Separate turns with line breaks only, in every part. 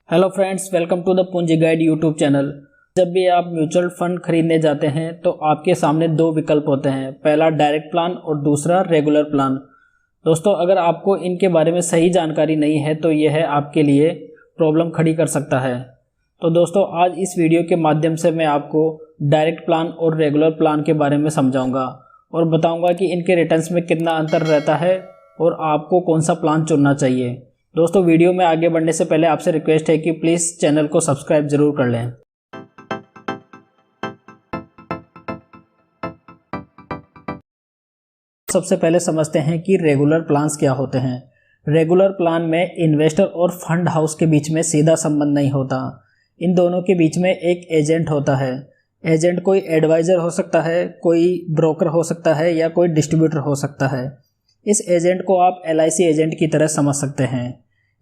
Hello friends, welcome to the Poonji guide YouTube channel. जब भी आप म्यूचुअल फंड खरीदने जाते हैं तो आपके सामने दो विकल्प होते हैं, पहला डायरेक्ट प्लान और दूसरा रेगुलर प्लान। दोस्तों, अगर आपको इनके बारे में सही जानकारी नहीं है तो यह आपके लिए प्रॉब्लम खड़ी कर सकता है। तो दोस्तों, आज इस वीडियो के माध्यम से मैं आपको डायरेक्ट प्लान और रेगुलर प्लान के बारे में समझाऊंगा और बताऊंगा कि इनके रिटर्न्स में कितना अंतर रहता है और आपको कौन सा प्लान चुनना चाहिए। दोस्तों, वीडियो में आगे बढ़ने से पहले आपसे रिक्वेस्ट है कि प्लीज़ चैनल को सब्सक्राइब जरूर कर लें। सबसे पहले समझते हैं कि रेगुलर प्लान्स क्या होते हैं। रेगुलर प्लान में इन्वेस्टर और फंड हाउस के बीच में सीधा संबंध नहीं होता। इन दोनों के बीच में एक एजेंट होता है। एजेंट कोई एडवाइज़र हो सकता है, कोई ब्रोकर हो सकता है या कोई डिस्ट्रीब्यूटर हो सकता है। इस एजेंट को आप LIC एजेंट की तरह समझ सकते हैं।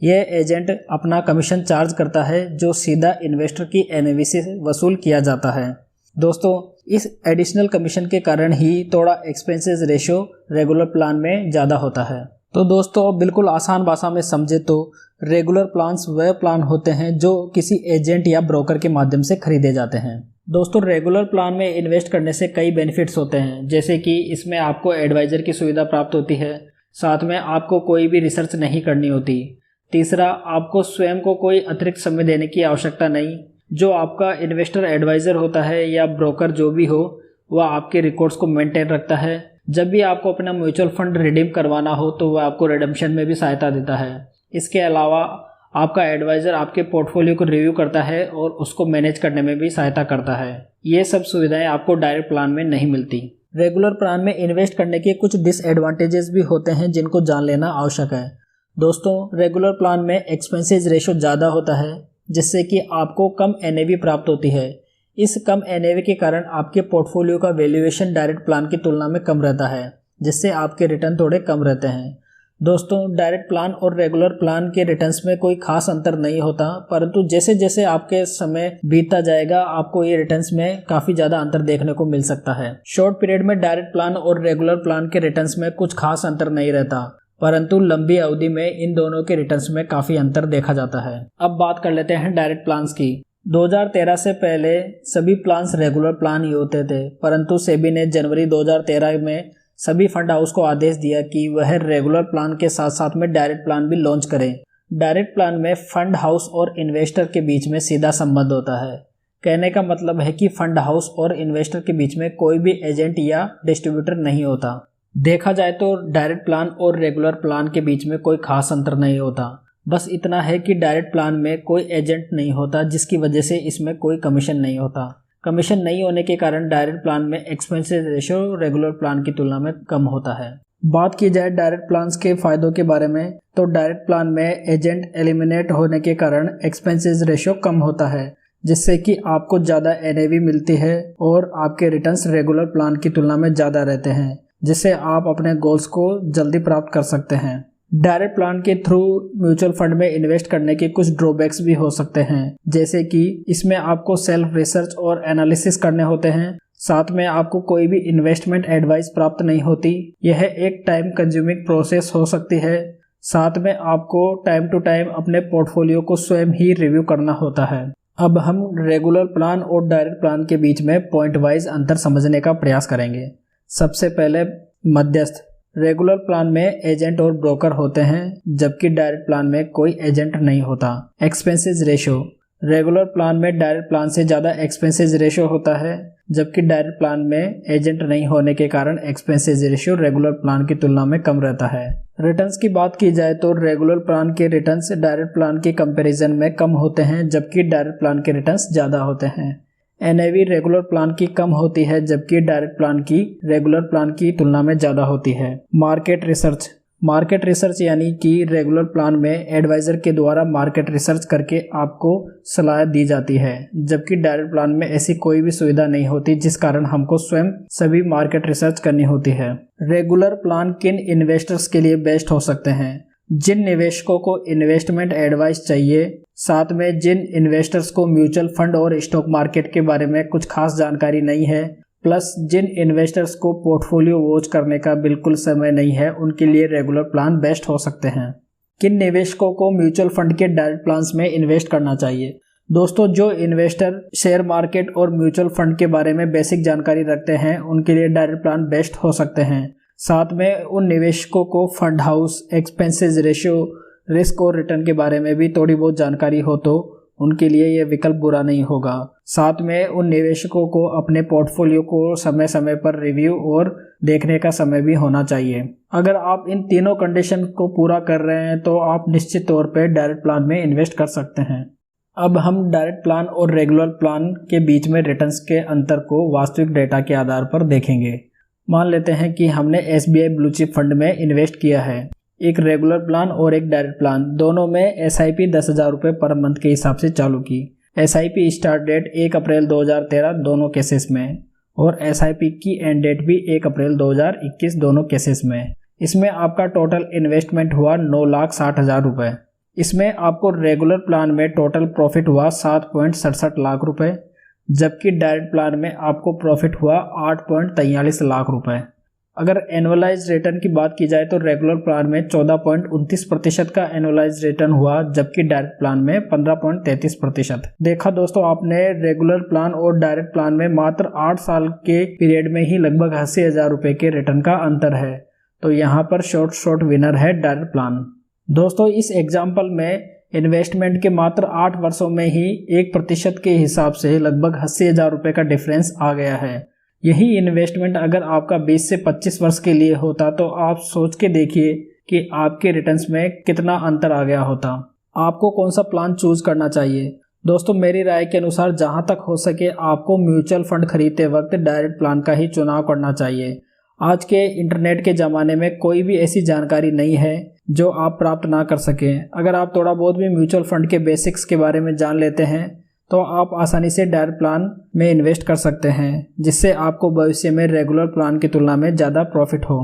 यह एजेंट अपना कमीशन चार्ज करता है जो सीधा इन्वेस्टर की NAV से वसूल किया जाता है। दोस्तों, इस एडिशनल कमीशन के कारण ही थोड़ा एक्सपेंसेस रेशियो रेगुलर प्लान में ज़्यादा होता है। तो दोस्तों, बिल्कुल आसान भाषा में समझे तो रेगुलर प्लान्स वह प्लान होते हैं जो किसी एजेंट या ब्रोकर के माध्यम से खरीदे जाते हैं। दोस्तों, रेगुलर प्लान में इन्वेस्ट करने से कई बेनिफिट्स होते हैं, जैसे कि इसमें आपको एडवाइज़र की सुविधा प्राप्त होती है, साथ में आपको कोई भी रिसर्च नहीं करनी होती। तीसरा, आपको स्वयं को कोई अतिरिक्त समय देने की आवश्यकता नहीं। जो आपका इन्वेस्टर एडवाइज़र होता है या ब्रोकर जो भी हो, वह आपके रिकॉर्ड्स को मेंटेन रखता है। जब भी आपको अपना म्यूचुअल फंड रिडीम करवाना हो तो वह आपको रिडम्पशन में भी सहायता देता है। इसके अलावा आपका एडवाइज़र आपके पोर्टफोलियो को रिव्यू करता है और उसको मैनेज करने में भी सहायता करता है। ये सब सुविधाएं आपको डायरेक्ट प्लान में नहीं मिलती। रेगुलर प्लान में इन्वेस्ट करने के कुछ डिसएडवांटेजेस भी होते हैं जिनको जान लेना आवश्यक है। दोस्तों, रेगुलर प्लान में एक्सपेंसेस रेशो ज़्यादा होता है, जिससे कि आपको कम NAV प्राप्त होती है। इस कम NAV के कारण आपके पोर्टफोलियो का वैल्यूएशन डायरेक्ट प्लान की तुलना में कम रहता है, जिससे आपके रिटर्न थोड़े कम रहते हैं। दोस्तों, डायरेक्ट प्लान और रेगुलर प्लान के रिटर्न्स में कोई खास अंतर नहीं होता, परंतु जैसे जैसे आपके समय बीतता जाएगा आपको ये रिटर्न्स में काफ़ी ज़्यादा अंतर देखने को मिल सकता है। शॉर्ट पीरियड में डायरेक्ट प्लान और रेगुलर प्लान के रिटर्न्स में कुछ खास अंतर नहीं रहता, परंतु लंबी अवधि में इन दोनों के रिटर्न्स में काफ़ी अंतर देखा जाता है। अब बात कर लेते हैं डायरेक्ट प्लान्स की। 2013 से पहले सभी प्लान्स रेगुलर प्लान ही होते थे, परंतु सेबी ने जनवरी 2013 में सभी फंड हाउस को आदेश दिया कि वह रेगुलर प्लान के साथ साथ में डायरेक्ट प्लान भी लॉन्च करें। डायरेक्ट प्लान में फंड हाउस और इन्वेस्टर के बीच में सीधा संबंध होता है। कहने का मतलब है कि फंड हाउस और इन्वेस्टर के बीच में कोई भी एजेंट या डिस्ट्रीब्यूटर नहीं होता। देखा जाए तो डायरेक्ट प्लान और रेगुलर प्लान के बीच में कोई खास अंतर नहीं होता। बस इतना है कि डायरेक्ट प्लान में कोई एजेंट नहीं होता, जिसकी वजह से इसमें कोई कमीशन नहीं होता। कमीशन नहीं होने के कारण डायरेक्ट प्लान में एक्सपेंसेस रेशियो रेगुलर प्लान की तुलना में कम होता है। बात की जाए डायरेक्ट प्लान्स के फायदों के बारे में, तो डायरेक्ट प्लान में एजेंट एलिमिनेट होने के कारण एक्सपेंसेस रेशियो कम होता है, जिससे कि आपको ज़्यादा NAV मिलती है और आपके रिटर्न्स रेगुलर प्लान की तुलना में ज़्यादा रहते हैं, जिससे आप अपने गोल्स को जल्दी प्राप्त कर सकते हैं। डायरेक्ट प्लान के थ्रू म्यूचुअल फंड में इन्वेस्ट करने के कुछ ड्रॉबैक्स भी हो सकते हैं, जैसे कि इसमें आपको सेल्फ रिसर्च और एनालिसिस करने होते हैं, साथ में आपको कोई भी इन्वेस्टमेंट एडवाइस प्राप्त नहीं होती। यह एक टाइम कंज्यूमिंग प्रोसेस हो सकती है। साथ में आपको टाइम टू टाइम अपने पोर्टफोलियो को स्वयं ही रिव्यू करना होता है। अब हम रेगुलर प्लान और डायरेक्ट प्लान के बीच में पॉइंट वाइज अंतर समझने का प्रयास करेंगे। सबसे पहले मध्यस्थ। रेगुलर प्लान में एजेंट और ब्रोकर होते हैं, जबकि डायरेक्ट प्लान में कोई एजेंट नहीं होता। Expenses ratio. रेगुलर प्लान में डायरेक्ट प्लान से ज़्यादा एक्सपेंसेस रेशो होता है, जबकि डायरेक्ट प्लान में एजेंट नहीं होने के कारण एक्सपेंसेस रेशो रेगुलर प्लान की तुलना में कम रहता है। रिटर्न्स की बात की जाए तो रेगुलर प्लान के रिटर्न्स डायरेक्ट प्लान के कंपैरिजन में कम होते हैं, जबकि डायरेक्ट प्लान के रिटर्न्स ज़्यादा होते हैं। NAV रेगुलर प्लान की कम होती है, जबकि डायरेक्ट प्लान की रेगुलर प्लान की तुलना में ज़्यादा होती है। Market research. मार्केट रिसर्च यानी कि रेगुलर प्लान में एडवाइज़र के द्वारा मार्केट रिसर्च करके आपको सलाह दी जाती है, जबकि डायरेक्ट प्लान में ऐसी कोई भी सुविधा नहीं होती, जिस कारण हमको स्वयं सभी मार्केट रिसर्च करनी होती है। रेगुलर प्लान किन इन्वेस्टर्स के लिए बेस्ट हो सकते हैं? जिन निवेशकों को इन्वेस्टमेंट एडवाइस चाहिए, साथ में जिन इन्वेस्टर्स को म्यूचुअल फंड और स्टॉक मार्केट के बारे में कुछ खास जानकारी नहीं है, प्लस जिन इन्वेस्टर्स को पोर्टफोलियो वॉच करने का बिल्कुल समय नहीं है, उनके लिए रेगुलर प्लान बेस्ट हो सकते हैं। किन निवेशकों को म्यूचुअल फंड के डायरेक्ट प्लान्स में इन्वेस्ट करना चाहिए। दोस्तों, जो इन्वेस्टर शेयर मार्केट और म्यूचुअल फंड के बारे में बेसिक जानकारी रखते हैं उनके लिए डायरेक्ट प्लान बेस्ट हो सकते हैं। साथ में उन निवेशकों को fund house, expenses ratio, risk और रिटर्न के बारे में भी थोड़ी बहुत जानकारी हो तो उनके लिए यह विकल्प बुरा नहीं होगा। साथ में उन निवेशकों को अपने पोर्टफोलियो को समय समय पर रिव्यू और देखने का समय भी होना चाहिए। अगर आप इन तीनों कंडीशन को पूरा कर रहे हैं तो आप निश्चित तौर पर डायरेक्ट प्लान में इन्वेस्ट कर सकते हैं। अब हम डायरेक्ट प्लान और रेगुलर प्लान के बीच में रिटर्न्स के अंतर को वास्तविक डेटा के आधार पर देखेंगे। मान लेते हैं कि हमने SBI ब्लू चिप फंड में इन्वेस्ट किया है। एक रेगुलर प्लान और एक डायरेक्ट प्लान, दोनों में SIP 10,000 रुपये पर मंथ के हिसाब से चालू की। SIP स्टार्ट डेट 1 अप्रैल 2013 दोनों केसेस में, और SIP की एंड डेट भी 1 अप्रैल 2021 दोनों केसेस में। इसमें आपका टोटल इन्वेस्टमेंट हुआ 9,60,000 रुपये। इसमें आपको रेगुलर प्लान में टोटल प्रॉफिट हुआ 7.67 लाख रुपये, जबकि डायरेक्ट प्लान में आपको प्रॉफिट हुआ 8.43 लाख रुपये। अगर एनुअलाइज रिटर्न की बात की जाए तो रेगुलर प्लान में 14.29% का एनुअलाइज रिटर्न हुआ, जबकि डायरेक्ट प्लान में 15.33%। देखा दोस्तों आपने, रेगुलर प्लान और डायरेक्ट प्लान में मात्र 8 साल के पीरियड में ही लगभग 80,000 रुपये के रिटर्न का अंतर है। तो यहाँ पर शॉर्ट विनर है डायरेक्ट प्लान। दोस्तों, इस एग्जाम्पल में इन्वेस्टमेंट के मात्र 8 वर्षों में ही 1% के हिसाब से लगभग 80,000 रुपये का डिफरेंस आ गया है। यही इन्वेस्टमेंट अगर आपका 20 से 25 वर्ष के लिए होता तो आप सोच के देखिए कि आपके रिटर्न्स में कितना अंतर आ गया होता। आपको कौन सा प्लान चूज करना चाहिए? दोस्तों, मेरी राय के अनुसार जहाँ तक हो सके आपको म्यूचुअल फंड खरीदते वक्त डायरेक्ट प्लान का ही चुनाव करना चाहिए। आज के इंटरनेट के ज़माने में कोई भी ऐसी जानकारी नहीं है जो आप प्राप्त ना कर सकें। अगर आप थोड़ा बहुत भी म्यूचुअल फंड के बेसिक्स के बारे में जान लेते हैं तो आप आसानी से डायरेक्ट प्लान में इन्वेस्ट कर सकते हैं, जिससे आपको भविष्य में रेगुलर प्लान की तुलना में ज़्यादा प्रॉफिट हो।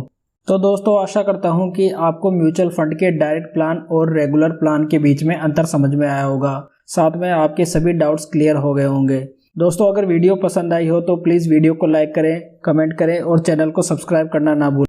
तो दोस्तों, आशा करता हूं कि आपको म्यूचुअल फंड के डायरेक्ट प्लान और रेगुलर प्लान के बीच में अंतर समझ में आया होगा। साथ में आपके सभी डाउट्स क्लियर हो गए होंगे। दोस्तों, अगर वीडियो पसंद आई हो तो प्लीज़ वीडियो को लाइक करें, कमेंट करें और चैनल को सब्सक्राइब करना ना भूलें।